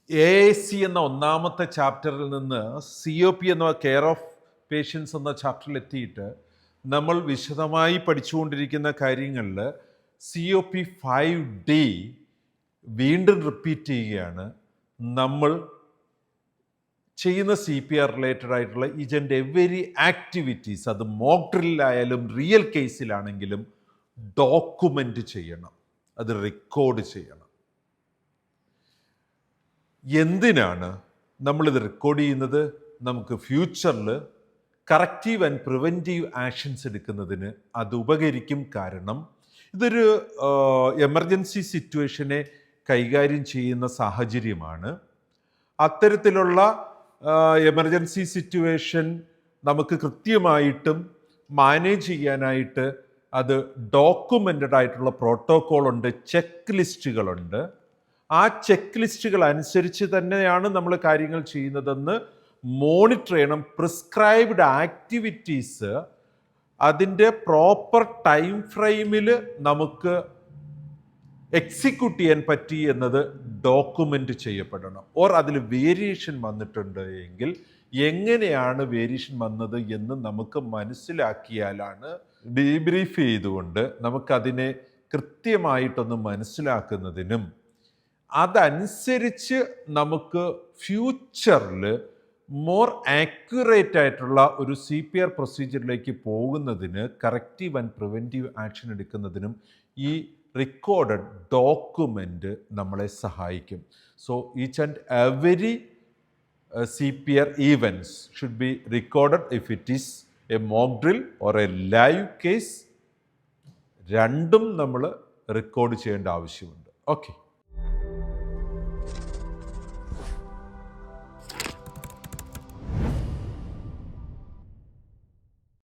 AAC എന്ന ഒന്നാമത്തെ ചാപ്റ്ററിൽ നിന്ന് COP എന്ന കെയർ ഓഫ് പേഷ്യൻസ് എന്ന ചാപ്റ്ററിൽ എത്തിയിട്ട് നമ്മൾ വിശദമായി പഠിച്ചുകൊണ്ടിരിക്കുന്ന കാര്യങ്ങളിൽ COP 5D വീണ്ടും റിപ്പീറ്റ് ചെയ്യുകയാണ്. നമ്മൾ ചെയ്യുന്ന CPR റിലേറ്റഡ് ആയിട്ടുള്ള ഈച്ച് ആൻഡ് എവരി ആക്ടിവിറ്റീസ്, അത് മോക്ക് ഡ്രില്ലായാലും റിയൽ കേസിലാണെങ്കിലും ഡോക്യുമെൻ്റ് ചെയ്യണം, അത് റെക്കോർഡ് ചെയ്യണം. എന്തിനാണ് നമ്മളിത് റെക്കോർഡ് ചെയ്യുന്നത്? നമുക്ക് ഫ്യൂച്ചറിൽ കറക്റ്റീവ് ആൻഡ് പ്രിവെൻറ്റീവ് ആക്ഷൻസ് എടുക്കുന്നതിന് അത് ഉപകരിക്കും. കാരണം ഇതൊരു എമർജൻസി സിറ്റുവേഷനെ കൈകാര്യം ചെയ്യുന്ന സാഹചര്യമാണ്. അത്തരത്തിലുള്ള എമർജൻസി സിറ്റുവേഷൻ നമുക്ക് കൃത്യമായിട്ടും മാനേജ് ചെയ്യാനായിട്ട് അത് ഡോക്യുമെൻ്റഡ് ആയിട്ടുള്ള പ്രോട്ടോക്കോളുണ്ട്, ചെക്ക് ലിസ്റ്റുകളുണ്ട്. ആ ചെക്ക് ലിസ്റ്റുകൾ അനുസരിച്ച് തന്നെയാണ് നമ്മൾ കാര്യങ്ങൾ ചെയ്യുന്നതെന്ന് മോണിറ്റർ ചെയ്യണം. പ്രിസ്ക്രൈബ്ഡ് ആക്ടിവിറ്റീസ് അതിൻ്റെ പ്രോപ്പർ ടൈം ഫ്രെയിമിൽ നമുക്ക് എക്സിക്യൂട്ട് ചെയ്യാൻ പറ്റി എന്നത് ഡോക്യുമെൻ്റ് ചെയ്യപ്പെടണം. ഓർ അതിൽ വേരിയേഷൻ വന്നിട്ടുണ്ട് എങ്കിൽ എങ്ങനെയാണ് വേരിയേഷൻ വന്നത് എന്ന് നമുക്ക് മനസ്സിലാക്കിയാലാണ് ഡീബ്രീഫ് ചെയ്തുകൊണ്ട് നമുക്കതിനെ കൃത്യമായിട്ടൊന്ന് മനസ്സിലാക്കുന്നതിനും അതനുസരിച്ച് നമുക്ക് ഫ്യൂച്ചറിൽ മോർ ആക്യുറേറ്റ് ആയിട്ടുള്ള ഒരു CPR പ്രൊസീജിയറിലേക്ക് പോകുന്നതിന്, കറക്റ്റീവ് ആൻഡ് പ്രിവെൻറ്റീവ് ആക്ഷൻ എടുക്കുന്നതിനും ഈ റെക്കോർഡഡ് ഡോക്യുമെൻ്റ് നമ്മളെ സഹായിക്കും. So each and every CPR events should be recorded if it is a mock drill or a live case. രണ്ടും നമ്മൾ റെക്കോർഡ് ചെയ്യേണ്ട ആവശ്യമുണ്ട്. ഓക്കെ.